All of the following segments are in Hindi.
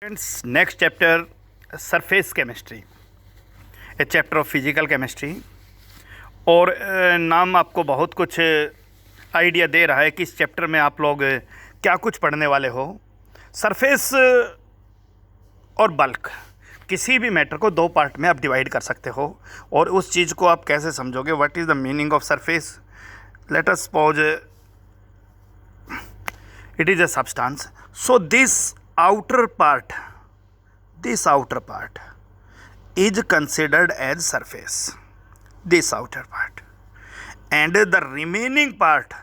Friends, next chapter surface chemistry, A chapter of physical chemistry. और नाम आपको बहुत कुछ आइडिया दे रहा है कि इस चैप्टर में आप लोग क्या कुछ पढ़ने वाले हो। सरफेस और बल्क, किसी भी मैटर को दो पार्ट में आप डिवाइड कर सकते हो और उस चीज़ को आप कैसे समझोगे। What is the meaning of surface? Let us suppose it is a substance. So this outer part is considered as surface, this outer part, and the remaining part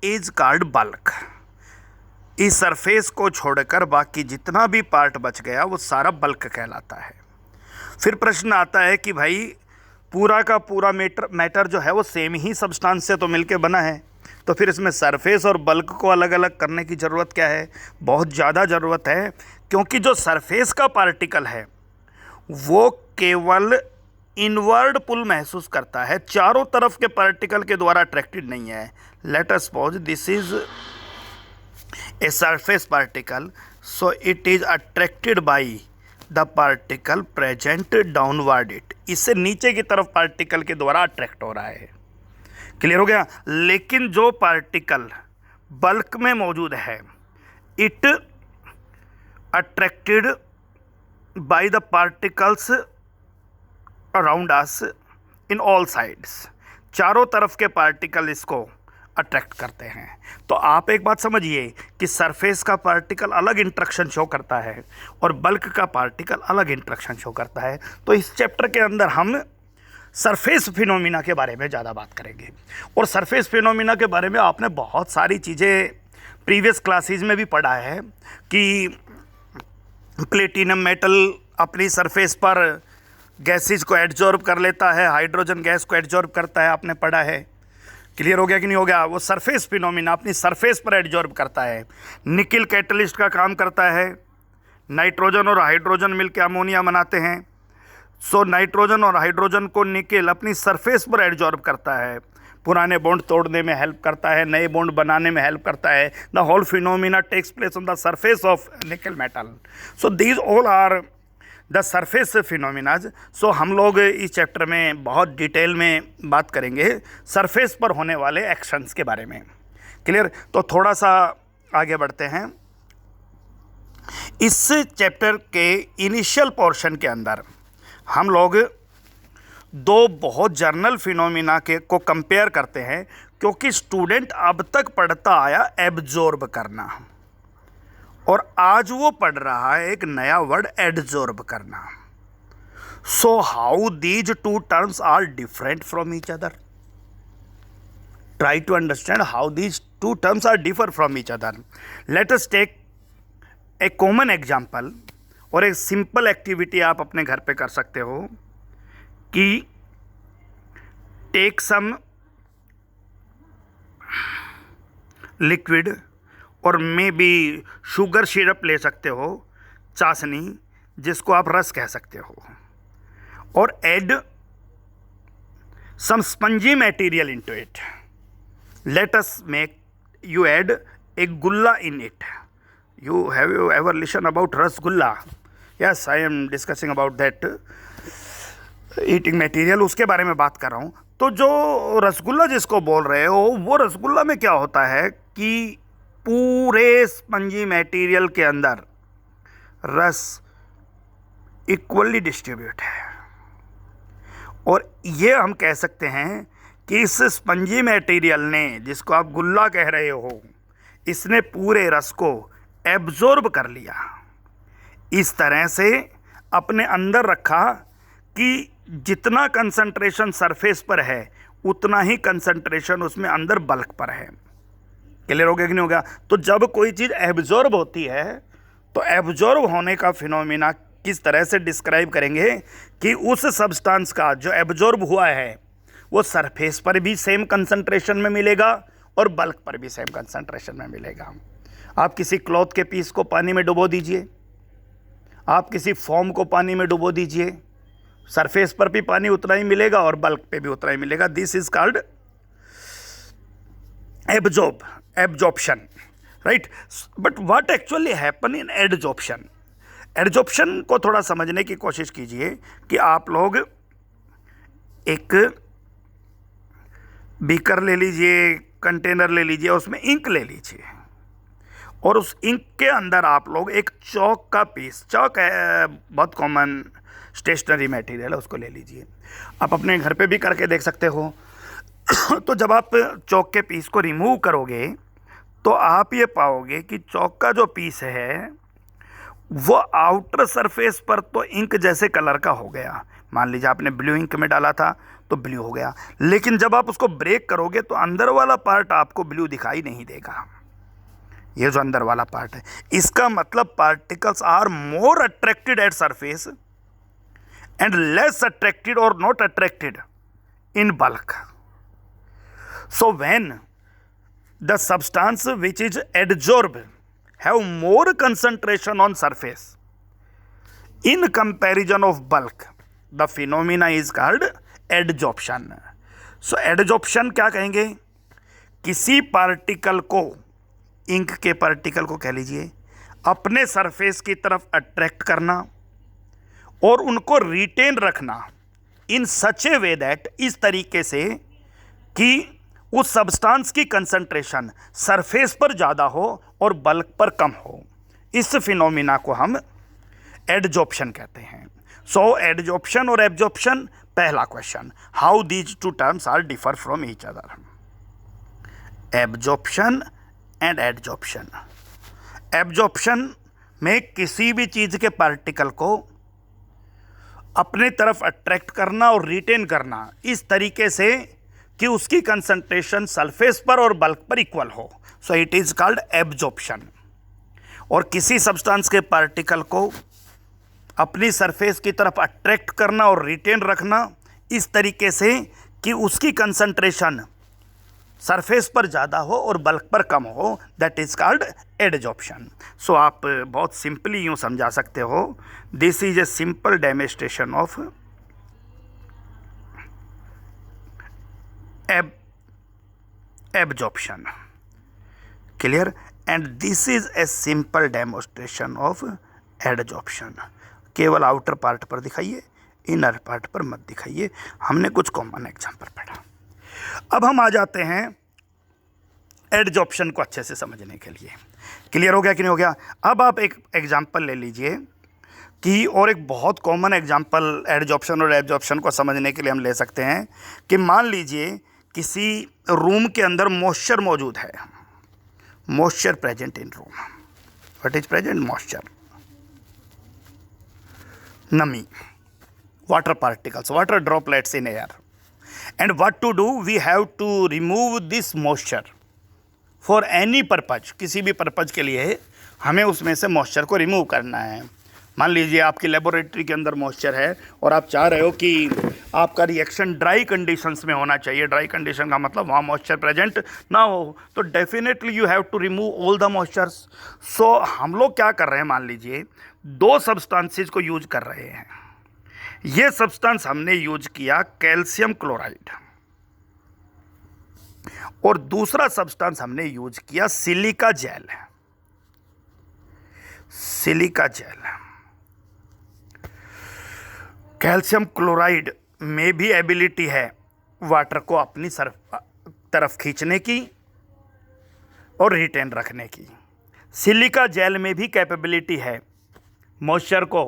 is called bulk. इस सरफेस को छोड़कर बाकी जितना भी पार्ट बच गया वो सारा बल्क कहलाता है। फिर प्रश्न आता है कि भाई पूरा का पूरा मैटर जो है वो सेम ही सब्सटेंस से तो मिलके बना है, तो फिर इसमें सरफेस और बल्क को अलग अलग करने की ज़रूरत क्या है? बहुत ज़्यादा ज़रूरत है, क्योंकि जो सरफेस का पार्टिकल है वो केवल इनवर्ड पुल महसूस करता है, चारों तरफ के पार्टिकल के द्वारा अट्रैक्टेड नहीं है। Let us suppose this is a surface particle, so it is attracted by the particle present downward it. इससे नीचे की तरफ पार्टिकल के द्वारा अट्रैक्ट हो रहा है। क्लियर हो गया? लेकिन जो पार्टिकल बल्क में मौजूद है, it attracted by the particles around us in all sides. चारों तरफ के पार्टिकल इसको अट्रैक्ट करते हैं। तो आप एक बात समझिए कि सरफेस का पार्टिकल अलग इंट्रैक्शन शो करता है और बल्क का पार्टिकल अलग इंट्रैक्शन शो करता है। तो इस चैप्टर के अंदर हम सरफेस फिनोमिना के बारे में ज़्यादा बात करेंगे। और सरफेस फिनोमिना के बारे में आपने बहुत सारी चीज़ें प्रीवियस क्लासेस में भी पढ़ा है कि प्लेटिनम मेटल अपनी सरफेस पर गैसेज को एब्जॉर्ब कर लेता है, हाइड्रोजन गैस को एब्जॉर्ब करता है, आपने पढ़ा है। क्लियर हो गया कि नहीं हो गया? वो सरफेस फिनोमिना अपनी सरफेस पर एब्जॉर्ब करता है। निकिल कैटलिस्ट का काम करता है, नाइट्रोजन और हाइड्रोजन मिलकर अमोनिया बनाते हैं। सो नाइट्रोजन और हाइड्रोजन को निकेल अपनी सरफेस पर एब्जॉर्ब करता है, पुराने बॉन्ड तोड़ने में हेल्प करता है, नए बॉन्ड बनाने में हेल्प करता है। The whole phenomena takes place on the surface of nickel metal. So these all are the surface phenomenas. So हम लोग इस चैप्टर में बहुत डिटेल में बात करेंगे सरफेस पर होने वाले एक्शंस के बारे में। क्लियर? तो थोड़ा सा आगे बढ़ते हैं। इस चैप्टर के इनिशियल पोर्शन के अंदर हम लोग दो बहुत जर्नल फिनोमिना के को कंपेयर करते हैं, क्योंकि स्टूडेंट अब तक पढ़ता आया एब्जॉर्ब करना, और आज वो पढ़ रहा है एक नया वर्ड एडजॉर्ब करना। So how these two terms are different from each other? Try to understand how these two terms are differ from each other. Let us take a common example, और एक सिंपल एक्टिविटी आप अपने घर पे कर सकते हो कि टेक सम लिक्विड और मे बी शुगर सिरप ले सकते हो, चाशनी, जिसको आप रस कह सकते हो, और add some spongy material into it. Let us make you add a गुल्ला in it. Have you ever listened about rasgulla? Yes, I am discussing about that eating material, उसके बारे में बात कर रहा हूँ। तो जो रसगुल्ला जिसको बोल रहे हो, वो रसगुल्ला में क्या होता है कि पूरे स्पंजी मटेरियल के अंदर रस इक्वली डिस्ट्रीब्यूट है, और ये हम कह सकते हैं कि इस स्पंजी मटेरियल ने, जिसको आप गुल्ला कह रहे हो, इसने पूरे रस को एब्जॉर्ब कर लिया। इस तरह से अपने अंदर रखा कि जितना कंसंट्रेशन सरफेस पर है उतना ही कंसंट्रेशन उसमें अंदर बल्क पर है। क्लियर हो गया कि नहीं हो गया? तो जब कोई चीज़ एब्जॉर्ब होती है तो एब्जॉर्ब होने का फिनोमिना किस तरह से डिस्क्राइब करेंगे कि उस सब्सटेंस का जो एब्जॉर्ब हुआ है वो सरफेस पर भी सेम कंसंट्रेशन में मिलेगा और बल्क पर भी सेम कंसंट्रेशन में मिलेगा। आप किसी क्लॉथ के पीस को पानी में डुबो दीजिए, आप किसी फॉर्म को पानी में डुबो दीजिए, सरफेस पर भी पानी उतना ही मिलेगा और बल्क पे भी उतना ही मिलेगा। This is called absorption, right? But what actually happen in adsorption? Adsorption को थोड़ा समझने की कोशिश कीजिए कि आप लोग एक बीकर ले लीजिए, कंटेनर ले लीजिए, उसमें इंक ले लीजिए और उस इंक के अंदर आप लोग एक चौक का पीस, चौक है बहुत कॉमन स्टेशनरी मटेरियल है, उसको ले लीजिए। आप अपने घर पे भी करके देख सकते हो। तो जब आप चौक के पीस को रिमूव करोगे तो आप ये पाओगे कि चौक का जो पीस है वो आउटर सरफेस पर तो इंक जैसे कलर का हो गया। मान लीजिए आपने ब्लू इंक में डाला था तो ब्लू हो गया, लेकिन जब आप उसको ब्रेक करोगे तो अंदर वाला पार्ट आपको ब्लू दिखाई नहीं देगा। ये जो अंदर वाला पार्ट है, इसका मतलब particles are more attracted at surface and less attracted और not attracted in bulk. So when the substance which is adsorbed have more concentration on surface in comparison of bulk, the phenomena is called adsorption. So adsorption क्या कहेंगे? किसी पार्टिकल को, इंक के पार्टिकल को कह लीजिए, अपने सरफेस की तरफ अट्रैक्ट करना और उनको रिटेन रखना इन सच ए वे दैट, इस तरीके से कि उस सब्सटेंस की कंसंट्रेशन सरफेस पर ज़्यादा हो और बल्क पर कम हो। इस फिनोमिना को हम एडजॉर्प्शन कहते हैं। सो एडजॉर्प्शन और एब्जॉर्प्शन, पहला question, how these two terms are differ from each other. Absorption and adsorption. Absorption में किसी भी चीज़ के पार्टिकल को अपने तरफ अट्रैक्ट करना और रिटेन करना इस तरीके से कि उसकी कंसंट्रेशन सरफेस पर और बल्क पर इक्वल हो। So it is called absorption. और किसी सब्सटेंस के पार्टिकल को अपनी सरफेस की तरफ अट्रैक्ट करना और रिटेन रखना इस तरीके से कि उसकी कंसंट्रेशन सरफेस पर ज़्यादा हो और बल्क पर कम हो, दैट इज कॉल्ड एडजॉर्प्शन। सो आप बहुत सिंपली यूँ समझा सकते हो, this is a simple demonstration of absorption. Clear? And this is a simple demonstration of adsorption. केवल आउटर पार्ट पर दिखाइए, इनर पार्ट पर मत दिखाइए। हमने कुछ कॉमन एग्जांपल पढ़ा। अब हम आ जाते हैं एडजॉर्प्शन को अच्छे से समझने के लिए। क्लियर हो गया कि नहीं हो गया? अब आप एक एग्जांपल ले लीजिए कि, और एक बहुत कॉमन एग्जांपल एडजॉर्प्शन और एब्जॉर्प्शन को समझने के लिए हम ले सकते हैं कि मान लीजिए किसी रूम के अंदर मॉइस्चर मौजूद है, moisture present in room. What is present? Moisture, नमी, water particles, water droplets in air. And what to do? We have to remove this moisture for any purpose. किसी भी पर्पज के लिए हमें उसमें से मॉइस्चर को रिमूव करना है। मान लीजिए आपकी लेबोरेटरी के अंदर मॉइस्चर है और आप चाह रहे हो कि आपका रिएक्शन ड्राई कंडीशंस में होना चाहिए। ड्राई कंडीशन का मतलब वहाँ मॉइस्चर प्रेजेंट ना हो, तो definitely you have to remove all the moistures. So हम लोग क्या कर रहे हैं, मान लीजिए दो सब्सटेंसेस को यूज कर रहे हैं। ये सब्सटेंस हमने यूज किया कैल्शियम क्लोराइड और दूसरा सब्सटेंस हमने यूज किया silica gel. Silica gel, calcium chloride में भी एबिलिटी है वाटर को अपनी तरफ खींचने की और रिटेन रखने की। सिलिका जेल में भी कैपेबिलिटी है मॉइस्चर को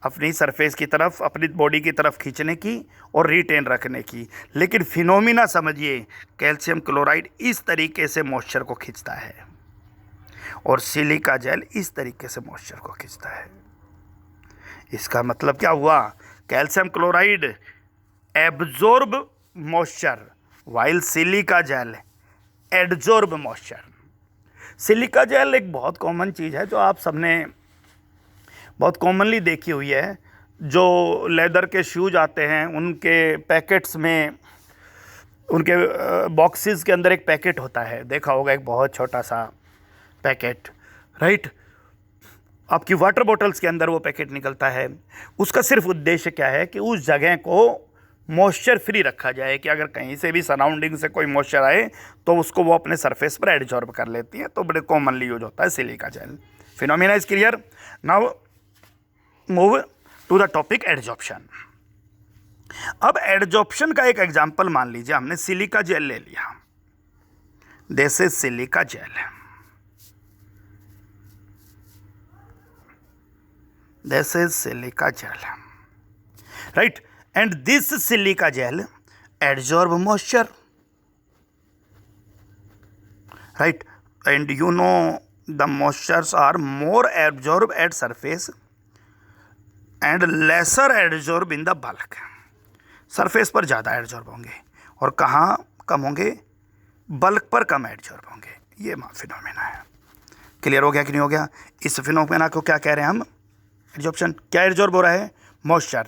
अपनी सरफेस की तरफ, अपनी बॉडी की तरफ खींचने की और रिटेन रखने की। लेकिन फिनोमिना समझिए, कैल्शियम क्लोराइड इस तरीके से मॉइस्चर को खींचता है और सिलिका जेल इस तरीके से मॉइस्चर को खींचता है। इसका मतलब क्या हुआ? Calcium chloride absorb moisture while silica gel adsorb moisture. Silica gel एक बहुत कॉमन चीज़ है जो आप सबने बहुत कॉमनली देखी हुई है। जो लेदर के शूज आते हैं उनके पैकेट्स में, उनके बॉक्सेस के अंदर एक पैकेट होता है, देखा होगा, एक बहुत छोटा सा पैकेट, राइट? आपकी वाटर बॉटल्स के अंदर वो पैकेट निकलता है। उसका सिर्फ उद्देश्य क्या है कि उस जगह को मॉइस्चर फ्री रखा जाए कि अगर कहीं से भी सराउंडिंग से कोई मॉइस्चर आए तो उसको वो अपने सरफेस पर एडजॉर्ब कर लेती है। तो बड़े कॉमनली यूज होता है silica gel. Phenomena is clear? Now move to the topic adsorption. अब एडजॉर्प्शन का एक एग्जांपल मान लीजिए, हमने सिलिका जेल ले लिया, this is silica gel, this is silica gel, right, and this silica gel adsorb moisture, right, and you know the moistures are more absorbed at surface and lesser absorbed in the bulk। Surface पर ज़्यादा एडजॉर्ब होंगे और कहाँ कम होंगे, बल्क पर कम एडजॉर्ब होंगे। ये फिनोमेना है। क्लियर हो गया कि नहीं हो गया? इस फिनोमेना को क्या कह रहे हैं हम? एडजॉर्प्शन। क्या एडजॉर्ब हो रहा है? मॉइस्चर।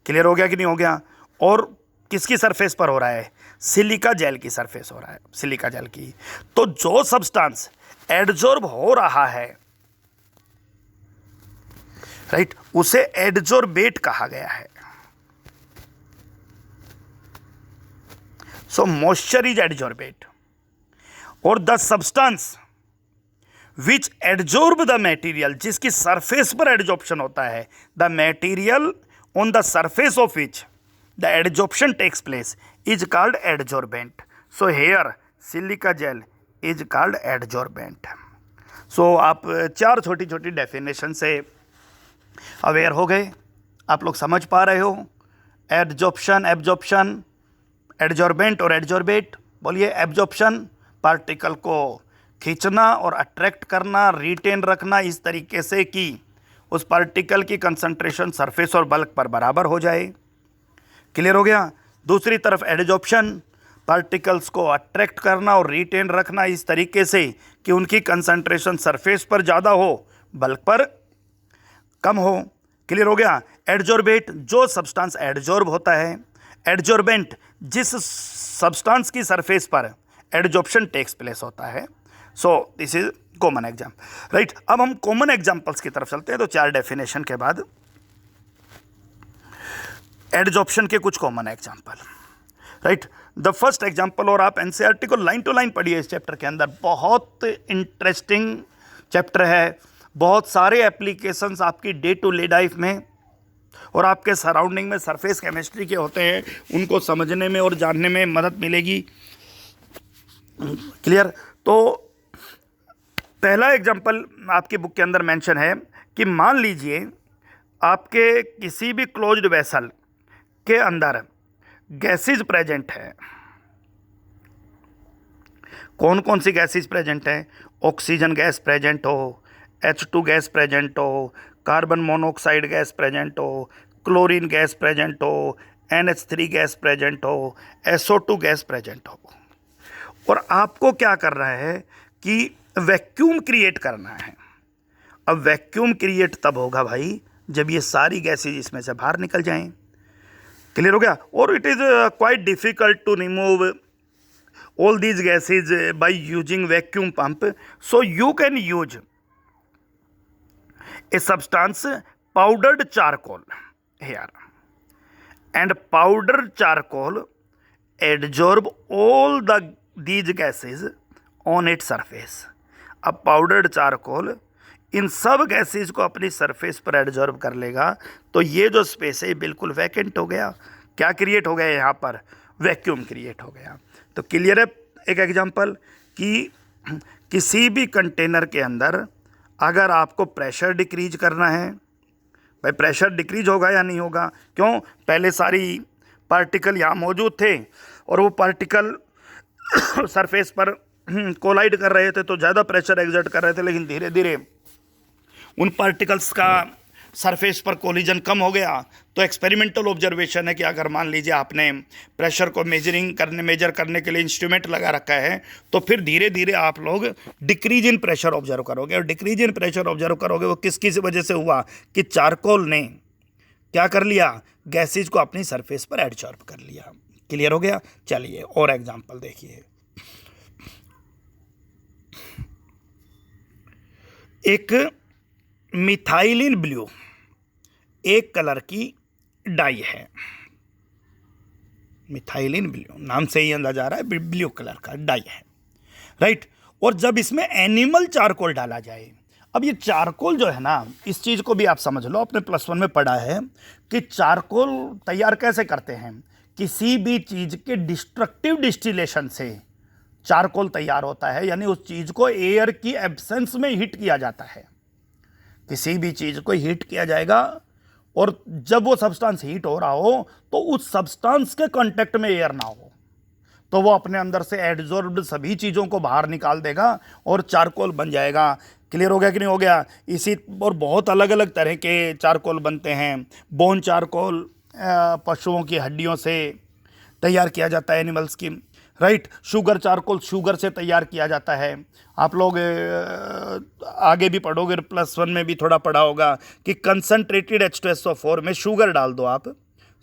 क्लियर हो गया कि नहीं हो गया? और किसकी सरफेस पर हो रहा है? सिलिका जेल की सरफेस हो रहा है, सिलिका जेल की। तो जो सब्सटेंस एडजॉर्ब हो रहा है, राइट, उसे एडजॉर्बेट कहा गया है। सो मॉइस्चर इज एडजॉर्बेट और the substance which adsorb the material, जिसकी सरफेस पर एडजॉर्प्शन होता है, the material on the surface of which the adsorption takes place is called adsorbent। so here silica gel is called adsorbent। so आप चार छोटी छोटी डेफिनेशन से अवेयर हो गए, आप लोग समझ पा रहे हो। एडजॉर्प्शन, एब्जॉर्प्शन, एडजॉर्बेंट और एडजॉर्बेट। बोलिए। एब्जॉर्प्शन, पार्टिकल को खींचना और अट्रैक्ट करना, रिटेन रखना इस तरीके से कि उस पार्टिकल की कंसंट्रेशन सरफेस और बल्क पर बराबर हो जाए। क्लियर हो गया? दूसरी तरफ एडजॉर्प्शन, पार्टिकल्स को अट्रैक्ट करना और रिटेन रखना इस तरीके से कि उनकी कंसंट्रेशन सरफेस पर ज़्यादा हो, बल्क पर कम हो। क्लियर हो गया? एडजॉर्बेट, जो सब्सटेंस एडजॉर्ब होता है। एडजॉर्बेंट, जिस सब्सटेंस की सरफेस पर एडजॉर्प्शन टेक्स प्लेस होता है। So this is common example, right. अब हम कॉमन एग्जाम्पल्स की तरफ चलते हैं। तो चार डेफिनेशन के बाद एडजॉर्प्शन के कुछ common example, right. The first example, और आप एनसीईआरटी को लाइन टू लाइन पढ़िए इस चैप्टर के अंदर, बहुत इंटरेस्टिंग चैप्टर है। बहुत सारे एप्लीकेशंस आपकी डे टू डे लाइफ में और आपके सराउंडिंग में सरफेस केमिस्ट्री के होते हैं, उनको समझने में और जानने में मदद मिलेगी। क्लियर? तो पहला एग्जाम्पल आपकी बुक के अंदर मेंशन है कि मान लीजिए आपके किसी भी क्लोज्ड वेसल के अंदर गैसेज प्रेजेंट है। कौन कौन सी गैसेज प्रेजेंट है? ऑक्सीजन गैस प्रेजेंट हो, H2 गैस प्रेजेंट हो, कार्बन मोनोऑक्साइड गैस प्रेजेंट हो, क्लोरीन गैस प्रेजेंट हो, NH3 गैस प्रेजेंट हो, SO2 गैस प्रेजेंट हो। और आपको क्या करना है कि वैक्यूम क्रिएट करना है। अब वैक्यूम क्रिएट तब होगा भाई जब ये सारी गैसेज इसमें से बाहर निकल जाएं। क्लियर हो गया? और it is quite difficult to remove all these gases by using vacuum pump. So you can use a substance powdered charcoal here, and powdered charcoal adsorb all these gases on its surface। अब पाउडर्ड चारकोल इन सब गैसेज को अपनी सरफेस पर एडजॉर्ब कर लेगा, तो ये जो स्पेस है बिल्कुल वैकेंट हो गया। क्या क्रिएट हो गया यहाँ पर? वैक्यूम क्रिएट हो गया। तो क्लियर है? एक एग्जांपल कि किसी भी कंटेनर के अंदर अगर आपको प्रेशर डिक्रीज करना है, भाई प्रेशर डिक्रीज होगा या नहीं होगा? क्यों? पहले सारी पार्टिकल यहाँ मौजूद थे और वो पार्टिकल सरफेस पर कोलाइड कर रहे थे तो ज़्यादा प्रेशर एग्जर्ट कर रहे थे, लेकिन धीरे धीरे उन पार्टिकल्स का सरफेस पर कोलिजन कम हो गया। तो एक्सपेरिमेंटल ऑब्जर्वेशन है कि अगर मान लीजिए आपने प्रेशर को मेजर करने के लिए इंस्ट्रूमेंट लगा रखा है, तो फिर धीरे धीरे आप लोग डिक्रीज इन प्रेशर ऑब्जर्व करोगे। और डिक्रीज इन प्रेशर ऑब्जर्व करोगे वो किसकी वजह से हुआ? कि चारकोल ने क्या कर लिया? गैसेज को अपनी सरफेस पर एडजॉर्ब कर लिया। क्लियर हो गया? चलिए और एग्जाम्पल देखिए। एक मिथाइलिन ब्लू एक कलर की डाई है। मिथाइलिन ब्लू नाम से ही अंदाजा आ रहा है ब्लू कलर का डाई है, राइट। और जब इसमें एनिमल चारकोल डाला जाए, अब ये चारकोल जो है ना, इस चीज़ को भी आप समझ लो, आपने +1 में पढ़ा है कि चारकोल तैयार कैसे करते हैं। किसी भी चीज़ के डिस्ट्रक्टिव डिस्टिलेशन से चारकोल तैयार होता है, यानी उस चीज़ को एयर की एब्सेंस में हीट किया जाता है। किसी भी चीज़ को हीट किया जाएगा और जब वो सब्सटेंस हीट हो रहा हो तो उस सब्सटेंस के कांटेक्ट में एयर ना हो, तो वो अपने अंदर से एड्जॉर्ब्ड सभी चीज़ों को बाहर निकाल देगा और चारकोल बन जाएगा। क्लियर हो गया कि नहीं हो गया। इसी और बहुत अलग अलग तरह के चारकोल बनते हैं। बोन चारकोल पशुओं की हड्डियों से तैयार किया जाता है, एनिमल्स की, राइट। शुगर चारकोल शुगर से तैयार किया जाता है। आप लोग आगे भी पढ़ोगे, +1 में भी थोड़ा पढ़ा होगा कि कंसनट्रेटेड H2SO4 में शुगर डाल दो आप,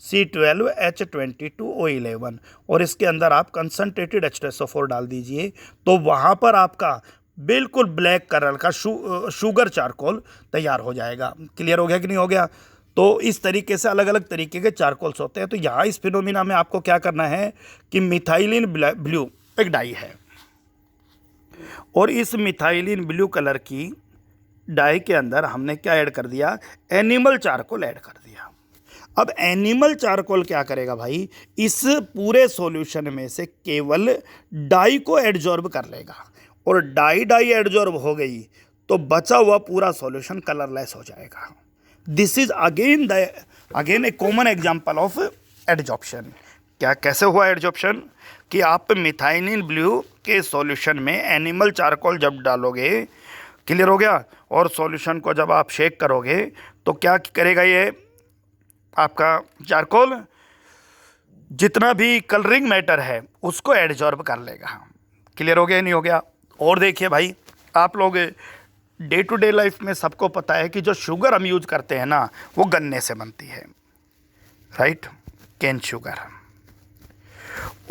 C12H22O11, और इसके अंदर आप कंसनट्रेटेड H2SO4 डाल दीजिए, तो वहाँ पर आपका बिल्कुल ब्लैक कलर का शुगर चारकोल तैयार हो जाएगा। क्लियर हो गया कि नहीं हो गया। तो इस तरीके से अलग अलग तरीके के चारकोल्स होते हैं। तो यहाँ इस फिनोमिना में आपको क्या करना है कि मिथाइलिन ब्लू एक डाई है, और इस मिथाइलिन ब्लू कलर की डाई के अंदर हमने क्या ऐड कर दिया, एनिमल चारकोल ऐड कर दिया। अब एनिमल चारकोल क्या करेगा भाई, इस पूरे सॉल्यूशन में से केवल डाई को एडजॉर्ब कर लेगा, और डाई एडजॉर्ब हो गई तो बचा हुआ पूरा सॉल्यूशन कलरलेस हो जाएगा। This is again A common example of adsorption. क्या कैसे हुआ एडजॉर्प्शन कि आप मिथाइलिन ब्लू के सॉल्यूशन में एनिमल चारकोल जब डालोगे, क्लियर हो गया, और सॉल्यूशन को जब आप शेक करोगे तो क्या करेगा, ये आपका चारकोल जितना भी कलरिंग मैटर है उसको एडजॉर्ब कर लेगा। क्लियर हो गया नहीं हो गया। और देखिए भाई, आप लोग डे टू डे लाइफ में सबको पता है कि जो शुगर हम यूज करते हैं ना, वो गन्ने से बनती है, राइट, केन शुगर।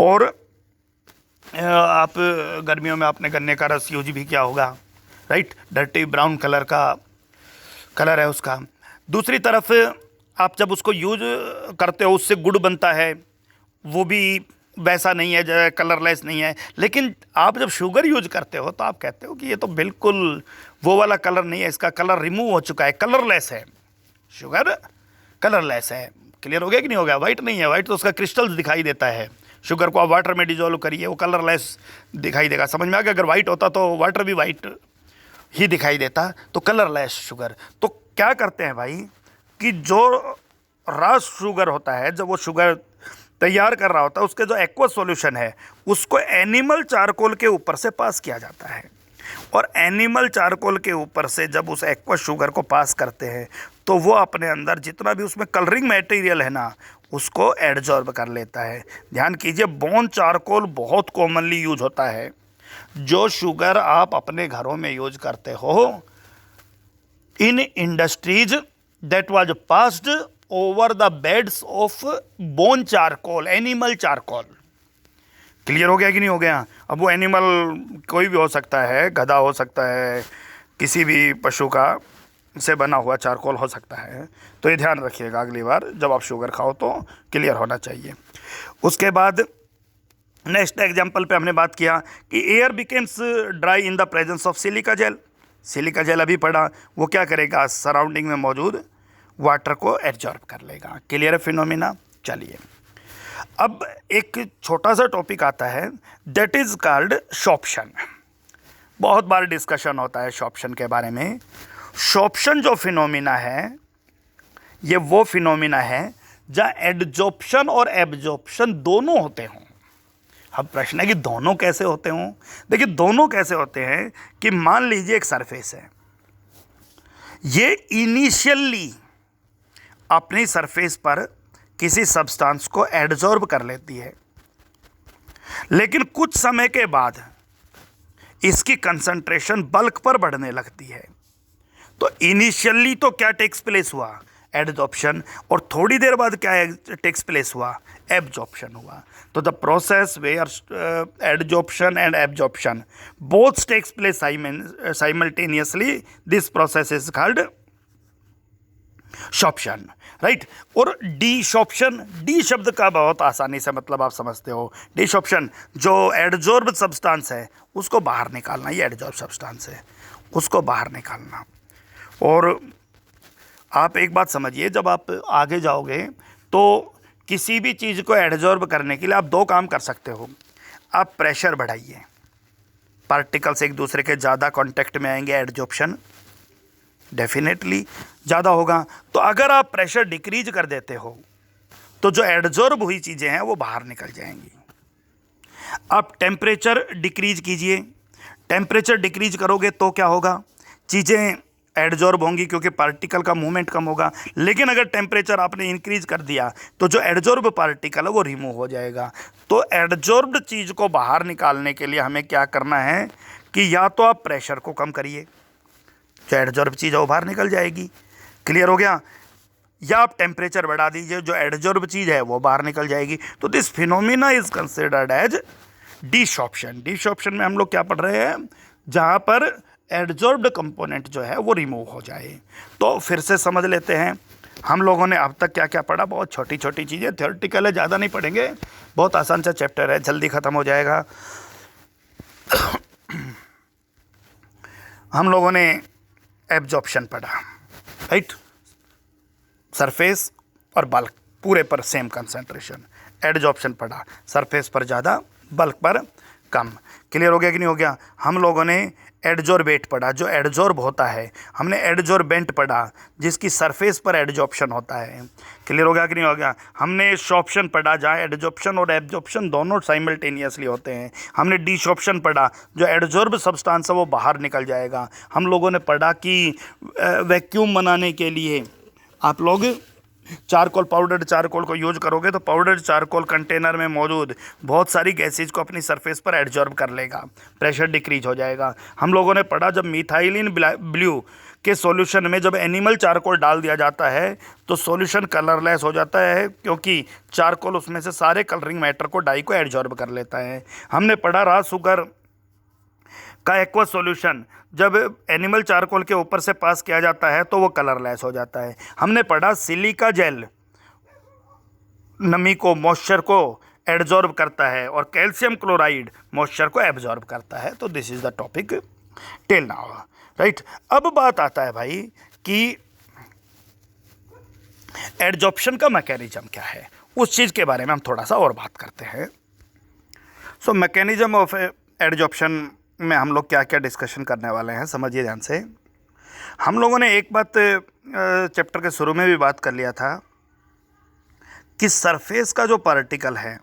और आप गर्मियों में आपने गन्ने का रस यूज भी किया होगा, राइट, डर्टी ब्राउन कलर का कलर है उसका। दूसरी तरफ आप जब उसको यूज करते हो उससे गुड़ बनता है, वो भी वैसा नहीं है, जो कलरलेस नहीं है। लेकिन आप जब शुगर यूज करते हो तो आप कहते हो कि ये तो बिल्कुल वो वाला कलर नहीं है, इसका कलर रिमूव हो चुका है, कलरलेस है, शुगर कलरलेस है। क्लियर हो गया कि नहीं हो गया। वाइट नहीं है, वाइट तो उसका क्रिस्टल्स दिखाई देता है। शुगर को आप वाटर में डिजोल्व करिए, वो कलरलेस दिखाई देगा। समझ में आ गया। अगर वाइट होता तो वाटर भी वाइट ही दिखाई देता, तो कलरलेस शुगर। तो क्या करते हैं भाई कि जो रॉ शुगर होता है, जब वो शुगर तैयार कर रहा होता है, उसके जो एक्वस सॉल्यूशन है उसको एनिमल चारकोल के ऊपर से पास किया जाता है, और एनिमल चारकोल के ऊपर से जब उस एक्वस शुगर को पास करते हैं तो वो अपने अंदर जितना भी उसमें कलरिंग मटेरियल है ना, उसको एडजॉर्ब कर लेता है। ध्यान कीजिए, बोन चारकोल बहुत कॉमनली यूज होता है। जो शुगर आप अपने घरों में यूज करते हो, in industries that was passed over the beds of bone charcoal, animal charcoal. Clear हो गया कि नहीं हो गया। अब वो एनिमल कोई भी हो सकता है, गधा हो सकता है, किसी भी पशु का से बना हुआ चारकोल हो सकता है। तो ये ध्यान रखिएगा, अगली बार जब आप शुगर खाओ तो क्लियर होना चाहिए। उसके बाद नेक्स्ट एग्जाम्पल पे हमने बात किया कि air becomes dry in the presence of silica gel. Silica gel अभी पढ़ा, वो क्या करेगा, सराउंडिंग में मौजूद वाटर को एब्जॉर्ब कर लेगा। क्लियर है फिनोमिना। चलिए अब एक छोटा सा टॉपिक आता है, दैट इज कॉल्ड शॉप्शन। बहुत बार डिस्कशन होता है शॉप्शन के बारे में। शॉप्शन जो फिनोमिना है, ये वो फिनोमिना है जहाँ एडजॉर्प्शन और एब्जॉर्प्शन दोनों होते हों। अब प्रश्न है कि दोनों कैसे होते हों। देखिए, दोनों कैसे होते हैं कि मान लीजिए एक सरफेस है, ये इनिशियली अपनी सरफेस पर किसी सब्सटेंस को एडजॉर्ब कर लेती है, लेकिन कुछ समय के बाद इसकी कंसंट्रेशन बल्क पर बढ़ने लगती है। तो इनिशियली तो क्या टेक्स प्लेस हुआ, एडजॉर्प्शन, और थोड़ी देर बाद क्या टेक्स प्लेस हुआ, एब्जॉर्प्शन हुआ। तो the process where adsorption and absorption both takes place simultaneously, this process is called sorption, right. और डीशॉप्शन, डी शब्द का बहुत आसानी से मतलब आप समझते हो। डीशॉप्शन जो एडजॉर्ब सब्सटेंस है उसको बाहर निकालना, ये एडजॉर्ब सब्सटेंस है। उसको बाहर निकालना। और आप एक बात समझिए, जब आप आगे जाओगे तो किसी भी चीज़ को एडजॉर्ब करने के लिए आप दो काम कर सकते हो। आप प्रेशर बढ़ाइए, पार्टिकल्स एक दूसरे के ज़्यादा कांटेक्ट में आएंगे, एडजॉर्प्शन डेफिनेटली ज़्यादा होगा। तो अगर आप प्रेशर डिक्रीज कर देते हो तो जो एडजॉर्ब हुई चीज़ें हैं वो बाहर निकल जाएंगी। आप टेम्परेचर डिक्रीज कीजिए, टेम्परेचर डिक्रीज करोगे तो क्या होगा, चीज़ें एडजॉर्ब होंगी क्योंकि पार्टिकल का मूवमेंट कम होगा। लेकिन अगर टेम्परेचर आपने इंक्रीज कर दिया तो जो एडजॉर्ब पार्टिकल है वो रिमूव हो जाएगा। तो एडजॉर्ब्ड चीज़ को बाहर निकालने के लिए हमें क्या करना है कि या तो आप प्रेशर को कम करिए, जो एडजॉर्ब चीज़ है वो बाहर निकल जाएगी, क्लियर हो गया, या आप टेम्परेचर बढ़ा दीजिए, जो एडजॉर्ब चीज़ है वो बाहर निकल जाएगी। तो this phenomena is considered as desorption. Desorption में हम लोग क्या पढ़ रहे हैं, जहाँ पर एडजॉर्ब्ड कंपोनेंट जो है वो रिमूव हो जाए। तो फिर से समझ लेते हैं हम लोगों ने अब तक क्या क्या पढ़ा। बहुत छोटी छोटी चीज़ें, थ्योरेटिकल है, ज़्यादा नहीं पढ़ेंगे, बहुत आसान सा चैप्टर है, जल्दी ख़त्म हो जाएगा। हम लोगों ने एब्जॉर्प्शन पढ़ा, राइट, सरफेस और बल्क पूरे पर सेम कंसंट्रेशन। एडजॉर्प्शन पढ़ा, सरफेस पर ज़्यादा, बल्क पर कम। क्लियर हो गया कि नहीं हो गया। हम लोगों ने एडजॉर्बेट पढ़ा, जो एडजॉर्ब होता है। हमने एडजॉर्बेंट पढ़ा, जिसकी सरफेस पर एडजॉर्प्शन होता है। क्लियर हो गया कि नहीं हो गया। हमने शॉप्शन पढ़ा, जहाँ एडजॉर्प्शन और एब्जॉर्प्शन दोनों साइमल्टेनियसली होते हैं। हमने डिशॉप्शन पढ़ा, जो एडजॉर्ब सब्सटेंस है वो बाहर निकल जाएगा। हम लोगों ने पढ़ा कि वैक्यूम बनाने के लिए आप लोग चारकोल, पाउडर्ड चारकोल को यूज करोगे तो पाउडर्ड चारकोल कंटेनर में मौजूद बहुत सारी गैसेज को अपनी सरफेस पर एडजॉर्ब कर लेगा, प्रेशर डिक्रीज हो जाएगा। हम लोगों ने पढ़ा जब मिथाइलिन ब्लू के सॉल्यूशन में जब एनिमल चारकोल डाल दिया जाता है तो सॉल्यूशन कलरलेस हो जाता है, क्योंकि चारकोल उसमें से सारे कलरिंग मैटर को, डाई को एडजॉर्ब कर लेता है। हमने पढ़ा रहा शुगर का एक्वा सॉल्यूशन जब एनिमल चारकोल के ऊपर से पास किया जाता है तो वो कलरलेस हो जाता है। हमने पढ़ा सिलिका जेल नमी को, मॉइस्चर को एडजॉर्ब करता है और कैल्शियम क्लोराइड मॉइस्चर को एब्जॉर्ब करता है। तो this is the topic till now, right. अब बात आता है भाई कि एडजॉर्प्शन का मैकेनिज्म क्या है, उस चीज़ के बारे में हम थोड़ा सा और बात करते हैं। सो मैकेनिज्म ऑफ एडजॉर्प्शन में हम लोग क्या क्या डिस्कशन करने वाले हैं, समझिए ध्यान से। हम लोगों ने एक बात चैप्टर के शुरू में भी बात कर लिया था कि सरफेस का जो पार्टिकल है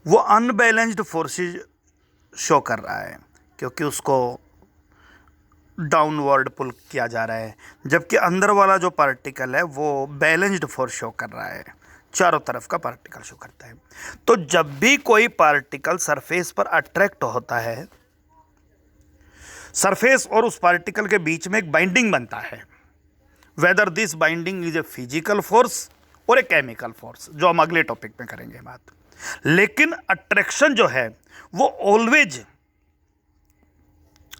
वो अनबैलेंस्ड फोर्सेस शो कर रहा है, क्योंकि उसको डाउनवर्ड पुल किया जा रहा है, जबकि अंदर वाला जो पार्टिकल है वो बैलेंस्ड फोर्स शो कर रहा है, चारों तरफ का पार्टिकल शो करता है। तो जब भी कोई पार्टिकल सरफेस पर अट्रैक्ट होता है, सरफेस और उस पार्टिकल के बीच में एक बाइंडिंग बनता है, whether this binding is a physical force और ए केमिकल फोर्स, जो हम अगले टॉपिक में करेंगे बात। लेकिन अट्रैक्शन जो है वो ऑलवेज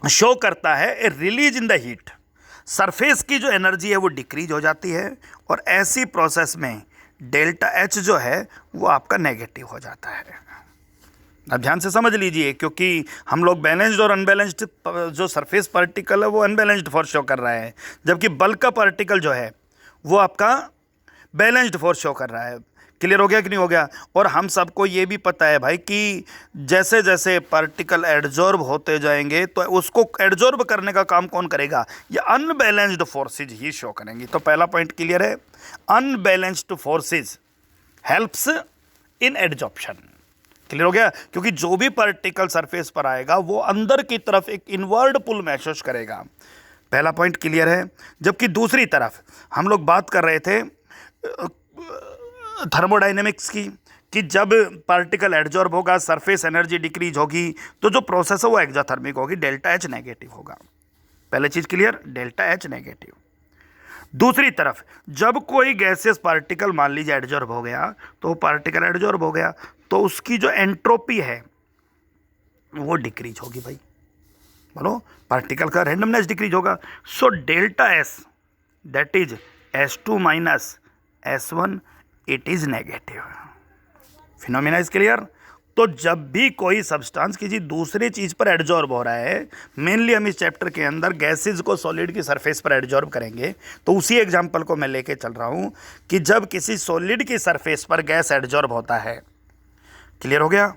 शो करता है a release in the heat. Surface की जो एनर्जी है वो डिक्रीज हो जाती है और ऐसी प्रोसेस में डेल्टा एच जो है वो आपका नेगेटिव हो जाता है। अब ध्यान से समझ लीजिए, क्योंकि हम लोग बैलेंस्ड और अनबैलेंस्ड, जो सरफेस पार्टिकल है वो अनबैलेंस्ड फोर्स शो कर रहा है, जबकि बल्क का पार्टिकल जो है वो आपका बैलेंस्ड फोर्स शो कर रहा है। क्लियर हो गया कि नहीं हो गया। और हम सबको ये भी पता है भाई कि जैसे जैसे पार्टिकल एडजॉर्ब होते जाएंगे तो उसको एडजॉर्ब करने का काम कौन करेगा, ये अनबैलेंस्ड फोर्सेज ही शो करेंगी। तो पहला पॉइंट क्लियर है, unbalanced forces helps in adsorption. Clear हो गया, क्योंकि जो भी पार्टिकल सरफेस पर आएगा वो अंदर की तरफ एक इनवर्ड पुल महसूस करेगा। पहला पॉइंट क्लियर है। जबकि दूसरी तरफ हम लोग बात कर रहे थे थर्मोडाइनेमिक्स की, कि जब पार्टिकल एडजॉर्ब होगा, सरफेस एनर्जी डिक्रीज होगी, तो जो प्रोसेस है वो एक्सोथर्मिक होगी, डेल्टा एच नेगेटिव होगा। पहले चीज क्लियर, डेल्टा एच नेगेटिव। दूसरी तरफ जब कोई गैसियस पार्टिकल मान लीजिए एडजॉर्ब हो गया, तो पार्टिकल एडजॉर्ब हो गया तो उसकी जो एंट्रोपी है वो डिक्रीज होगी भाई, बोलो, पार्टिकल का रैंडमनेस डिक्रीज होगा। सो delta S that is S2 minus S1, it is negative. Phenomena is clear. तो जब भी कोई सब्सटेंस किसी दूसरी चीज़ पर एडजॉर्ब हो रहा है, मेनली हम इस चैप्टर के अंदर गैसेज को सॉलिड की सरफेस पर एडजॉर्ब करेंगे, तो उसी एग्जांपल को मैं लेके चल रहा हूं कि जब किसी सॉलिड की सरफेस पर गैस एडजॉर्ब होता है, क्लियर हो गया,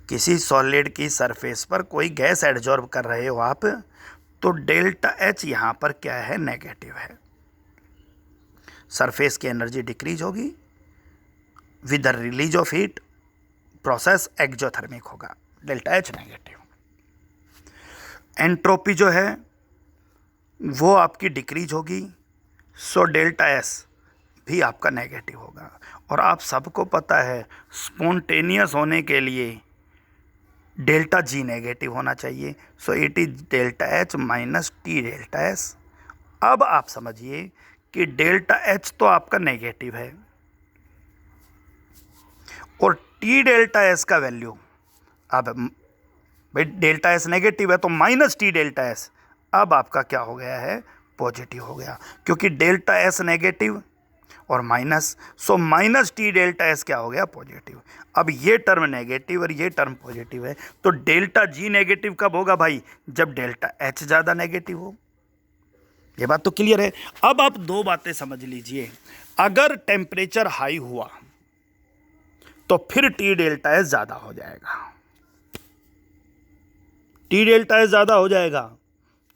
किसी सॉलिड की सरफेस पर कोई गैस एडजॉर्ब कर रहे हो आप, तो डेल्टा एच यहां पर क्या है, नेगेटिव है। सरफेस की एनर्जी डिक्रीज होगी with the release of heat, process exothermic होगा, डेल्टा एच नेगेटिव। एंट्रोपी जो है वो आपकी डिक्रीज होगी, सो डेल्टा एस भी आपका नेगेटिव होगा। और आप सबको पता है स्पॉन्टेनियस होने के लिए डेल्टा जी नेगेटिव होना चाहिए, so it is delta H minus T delta S. अब आप समझिए कि डेल्टा एच तो आपका नेगेटिव है और टी डेल्टा एस का वैल्यू, अब भाई डेल्टा एस नेगेटिव है तो माइनस टी डेल्टा एस अब आपका क्या हो गया है, पॉजिटिव हो गया, क्योंकि डेल्टा एस नेगेटिव और minus, so minus T delta S क्या हो गया, पॉजिटिव। अब ये टर्म नेगेटिव और ये टर्म पॉजिटिव है, तो डेल्टा जी नेगेटिव कब होगा भाई, जब डेल्टा एच ज़्यादा नेगेटिव हो। ये बात तो क्लियर है। अब आप दो बातें समझ लीजिए, अगर टेम्परेचर हाई हुआ तो फिर टी डेल्टा एस ज़्यादा हो जाएगा, टी डेल्टा एस ज़्यादा हो जाएगा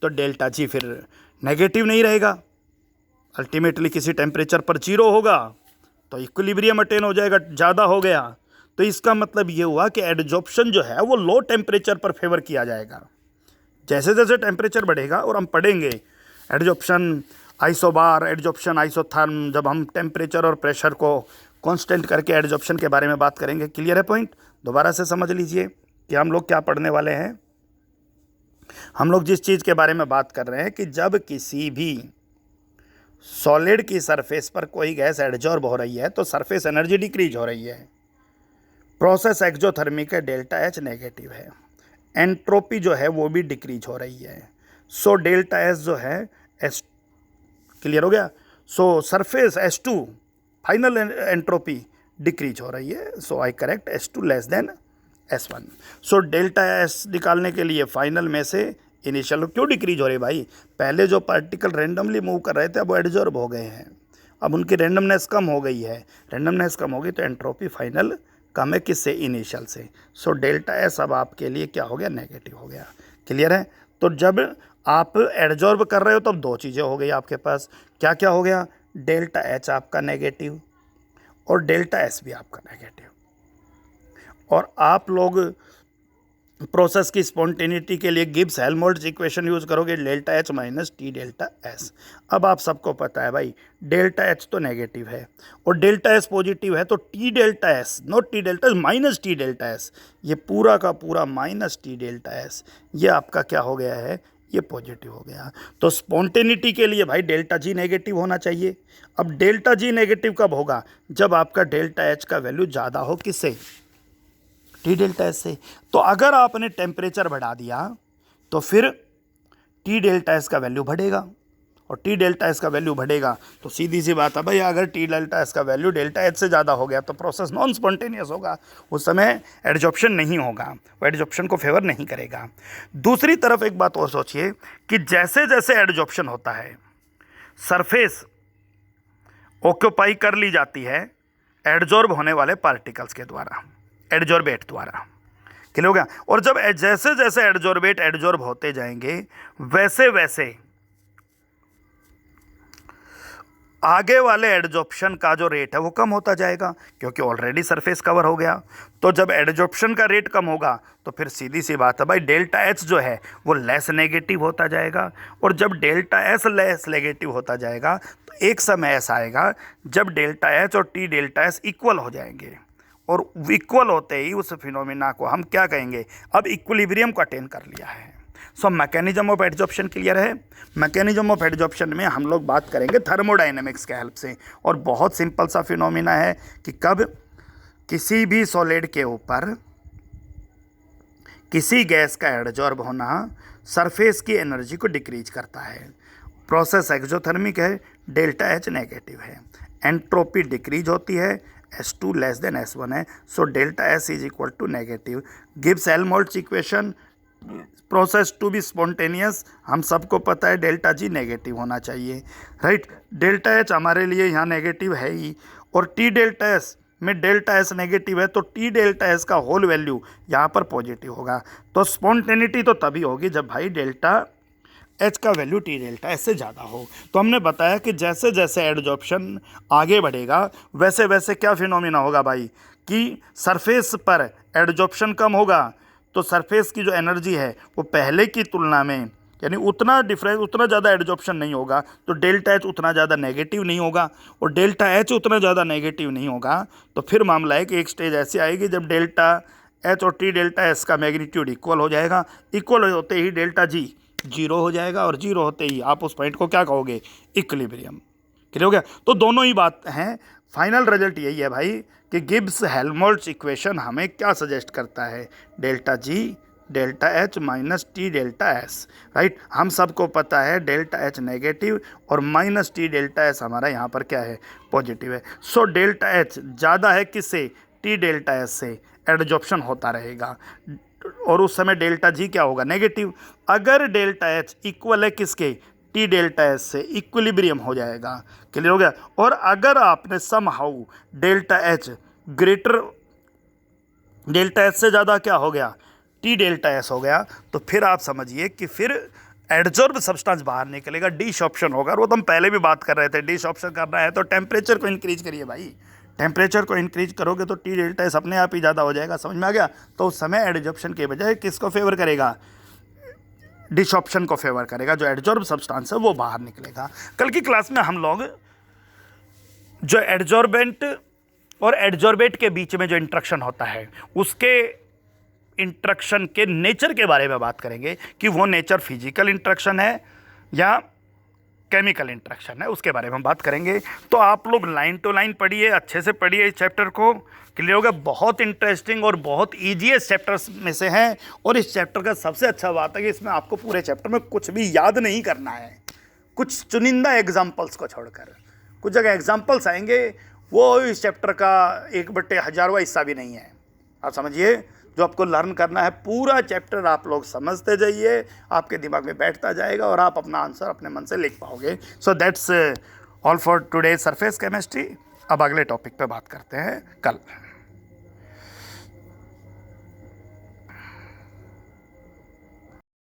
तो डेल्टा जी फिर नेगेटिव नहीं रहेगा, अल्टीमेटली किसी टेम्परेचर पर जीरो होगा तो इक्विलिब्रियम अटेन हो जाएगा, ज़्यादा हो गया तो इसका मतलब ये हुआ कि एडजॉर्प्शन जो है वो लो टेम्परेचर पर फेवर किया जाएगा। जैसे जैसे टेम्परेचर बढ़ेगा, और हम पढ़ेंगे एडजॉर्प्शन आइसोबार, एडजॉर्प्शन आइसोथर्म, जब हम टेम्परेचर और प्रेशर को कांस्टेंट करके एडजॉर्प्शन के बारे में बात करेंगे। क्लियर है पॉइंट? दोबारा से समझ लीजिए कि हम लोग क्या पढ़ने वाले हैं। हम लोग जिस चीज़ के बारे में बात कर रहे हैं कि जब किसी भी सॉलिड की सरफेस पर कोई गैस एडजॉर्ब हो रही है तो सरफेस एनर्जी डिक्रीज हो रही है, प्रोसेस एक्जोथर्मिक है, डेल्टा एच नेगेटिव है, एंट्रोपी जो है वो भी डिक्रीज हो रही है, सो डेल्टा एस जो है एस, क्लियर हो गया, so surface S2 final entropy decrease हो रही है, so I correct S2 less than S1। So delta S निकालने के लिए फाइनल में से इनिशियल क्यों डिक्रीज हो रही है भाई, पहले जो पार्टिकल रैंडमली मूव कर रहे थे अब वो एडजॉर्ब हो गए हैं, अब उनकी रैंडमनेस कम हो गई है, रैंडमनेस कम होगी तो एंट्रोपी फाइनल कम है, किससे, इनिशियल से, सो डेल्टा एस अब आपके लिए क्या हो गया, नेगेटिव हो गया। क्लियर है? तो जब आप एडजॉर्ब कर रहे हो तब दो चीज़ें हो गई आपके पास, क्या क्या हो गया, डेल्टा एच आपका नेगेटिव और डेल्टा एस भी आपका नेगेटिव, और आप लोग प्रोसेस की स्पॉन्टेनिटी के लिए गिब्स हेल्महोल्ट्ज इक्वेशन यूज़ करोगे, delta H minus T delta S. अब आप सबको पता है भाई डेल्टा एच तो नेगेटिव है और डेल्टा एस पॉजिटिव है, तो T delta S, not T delta S, minus T delta S, ये पूरा का पूरा माइनस टी डेल्टा एस, ये आपका क्या हो गया है, ये पॉजिटिव हो गया। तो स्पॉन्टेनिटी के लिए भाई डेल्टा जी नेगेटिव होना चाहिए। अब डेल्टा जी नेगेटिव कब होगा, जब आपका डेल्टा एच का वैल्यू ज़्यादा हो, किससे, टी डेल्टा एस से। तो अगर आपने टेम्परेचर बढ़ा दिया तो फिर टी डेल्टा एस का वैल्यू बढ़ेगा, और टी डेल्टा एस का वैल्यू बढ़ेगा तो सीधी सी बात है भाई, अगर टी डेल्टा एस का वैल्यू डेल्टा एच से ज़्यादा हो गया तो प्रोसेस नॉन स्पॉन्टेनियस होगा, उस समय एडजॉर्प्शन नहीं होगा, वो एडजॉर्प्शन को फेवर नहीं करेगा। दूसरी तरफ एक बात और सोचिए कि जैसे जैसे एडजॉर्प्शन होता है सरफेस ऑक्यूपाई कर ली जाती है एडजॉर्ब होने वाले पार्टिकल्स के द्वारा, एडजॉर्बेट द्वारा, क्लियर हो गया। और जब जैसे जैसे एडजॉर्बेट एडजॉर्ब होते जाएंगे वैसे वैसे आगे वाले एडजॉर्प्शन का जो रेट है वो कम होता जाएगा, क्योंकि ऑलरेडी सरफेस कवर हो गया। तो जब एडजॉर्प्शन का रेट कम होगा तो फिर सीधी सी बात है भाई डेल्टा एच जो है वो लेस नेगेटिव होता जाएगा, और जब डेल्टा एस लेस नेगेटिव होता जाएगा तो एक समय ऐसा आएगा जब डेल्टा एच और टी डेल्टा एस इक्वल हो जाएंगे, और इक्वल होते ही उस फिनोमिना को हम क्या कहेंगे, अब इक्विलिब्रियम को अटेन कर लिया है। सो मैकेनिज्म ऑफ एडजॉर्प्शन क्लियर है। मैकेनिज्म ऑफ एडजॉर्प्शन में हम लोग बात करेंगे थर्मोडायनेमिक्स के हेल्प से, और बहुत सिंपल सा फिनोमिना है कि कब किसी भी सॉलिड के ऊपर किसी गैस का एडजॉर्ब होना सरफेस की एनर्जी को डिक्रीज करता है, प्रोसेस एक्सोथर्मिक है, डेल्टा एच नेगेटिव है, एंट्रोपी डिक्रीज होती है, S2 लेस देन S1 है, so delta S is equal to negative. Gibbs Helmholtz equation, process to be spontaneous, हम सबको पता है डेल्टा G नेगेटिव होना चाहिए, राइट। डेल्टा H हमारे लिए यहाँ नेगेटिव है ही, और T डेल्टा S में डेल्टा S नेगेटिव है, तो T डेल्टा S का होल वैल्यू यहाँ पर पॉजिटिव होगा। तो स्पॉन्टेनिटी तो तभी होगी जब भाई डेल्टा H का वैल्यू T डेल्टा S से ज़्यादा हो। तो हमने बताया कि जैसे जैसे एडजॉर्प्शन आगे बढ़ेगा वैसे वैसे क्या फिनोमिना होगा भाई, कि सरफेस पर एडजॉर्प्शन कम होगा तो सरफेस की जो एनर्जी है वो पहले की तुलना में, यानी उतना डिफरेंस, उतना ज़्यादा एडजॉर्प्शन नहीं होगा, तो डेल्टा H उतना ज़्यादा नेगेटिव नहीं होगा, और डेल्टा H उतना ज़्यादा नेगेटिव नहीं होगा तो फिर मामला है कि एक स्टेज ऐसी आएगी जब डेल्टा H और T डेल्टा S का मैग्नीट्यूड इक्वल हो जाएगा। इक्वल होते ही डेल्टा G जीरो हो जाएगा, और जीरो होते ही आप उस पॉइंट को क्या कहोगे, इक्विलिब्रियम। क्लियर हो गया। तो दोनों ही बात हैं, फाइनल रिजल्ट यही है भाई कि गिब्स हेल्महोल्ट्ज इक्वेशन हमें क्या सजेस्ट करता है, delta G delta H minus T delta S, right. हम सबको पता है डेल्टा H नेगेटिव और माइनस T डेल्टा S हमारा यहाँ पर क्या है, पॉजिटिव है। सो डेल्टा H ज़्यादा है किससे, T डेल्टा S से, एडजॉर्प्शन होता रहेगा, और उस समय डेल्टा G क्या होगा, नेगेटिव। अगर डेल्टा H इक्वल है किसके, T डेल्टा S से, इक्विलिब्रियम हो जाएगा। क्लियर हो गया। और अगर आपने somehow delta H greater, delta S से ज़्यादा क्या हो गया, T डेल्टा S हो गया, तो फिर आप समझिए कि फिर एडजॉर्ब सब्सटेंस बाहर निकलेगा, डिसॉर्प्शन होगा। और वो तो हम पहले भी बात कर रहे थे, डिसऑप्शन करना है तो टेम्परेचर को इंक्रीज करिए भाई, टेम्परेचर को इंक्रीज करोगे तो T डेल्टा S अपने आप ही ज़्यादा हो जाएगा। समझ में आ गया। तो उस समय एडजॉर्प्शन के बजाय किसको फेवर करेगा, डिसऑप्शन को फेवर करेगा, जो एडजॉर्ब सब्सटेंस है वो बाहर निकलेगा। कल की क्लास में हम लोग जो एडजॉर्बेंट और एडजॉर्बेट के बीच में जो इंट्रैक्शन होता है उसके इंट्रैक्शन के नेचर के बारे में बात करेंगे, कि वो नेचर फिजिकल इंट्रैक्शन है या केमिकल इंट्रैक्शन है, उसके बारे में हम बात करेंगे। तो आप लोग लाइन टू लाइन पढ़िए, अच्छे से पढ़िए इस चैप्टर को। क्लियर होगा। बहुत इंटरेस्टिंग और बहुत ईजीएस्ट चैप्टर्स में से हैं, और इस चैप्टर का सबसे अच्छा बात है कि इसमें आपको पूरे चैप्टर में कुछ भी याद नहीं करना है, कुछ चुनिंदा एग्जाम्पल्स को छोड़कर। कुछ जगह एग्जाम्पल्स आएंगे, वो इस चैप्टर का 1/1000वां हिस्सा भी नहीं है। आप समझिए, जो आपको लर्न करना है पूरा चैप्टर आप लोग समझते जाइए, आपके दिमाग में बैठता जाएगा और आप अपना आंसर अपने मन से लिख पाओगे। So that's all for today surface chemistry. अब अगले टॉपिक पे बात करते हैं कल।